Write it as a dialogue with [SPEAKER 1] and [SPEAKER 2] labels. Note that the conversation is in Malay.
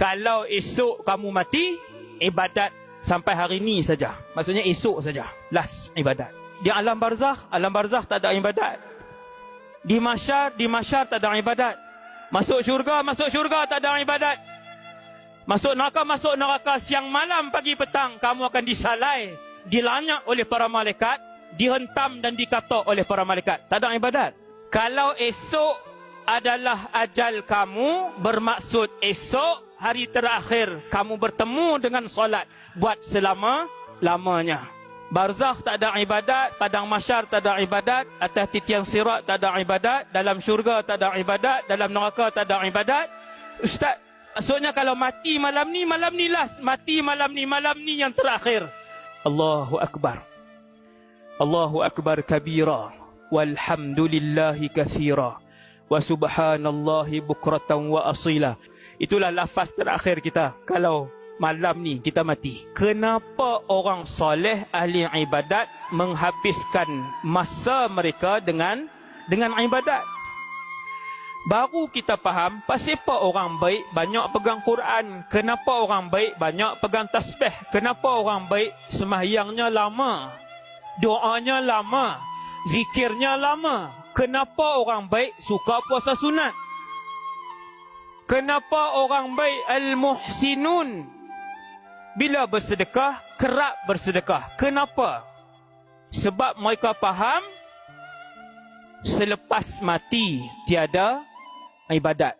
[SPEAKER 1] Kalau esok kamu mati, ibadat sampai hari ni saja. Maksudnya esok saja. Last ibadat. Di alam barzakh tak ada ibadat. Di mahsyar tak ada ibadat. Masuk syurga tak ada ibadat. Masuk neraka siang malam pagi petang kamu akan disalai, dilanyak oleh para malaikat, dihentam dan dikatok oleh para malaikat. Tak ada ibadat. Kalau esok adalah ajal kamu, bermaksud esok hari terakhir kamu bertemu dengan solat buat selama-lamanya. Barzakh tak ada ibadat, padang mahsyar tak ada ibadat, atas titian sirat tak ada ibadat, dalam syurga tak ada ibadat, dalam neraka tak ada ibadat. Ustaz, maksudnya kalau mati malam ni last, mati malam ni yang terakhir. Allahu Akbar. Allahu Akbar kabira, walhamdulillahi kathira, wa subhanallahi bukratan wa asila. Itulah lafaz terakhir kita kalau malam ni kita mati. Kenapa orang soleh ahli ibadat menghabiskan masa mereka dengan ibadat? Baru kita faham pasal apa orang baik banyak pegang Quran, kenapa orang baik banyak pegang tasbih, kenapa orang baik sembahyangnya lama, doanya lama, zikirnya lama. Kenapa orang baik suka puasa sunat? Kenapa orang baik al-muhsinun bila bersedekah kerap bersedekah? Kenapa? Sebab mereka faham selepas mati tiada ibadat.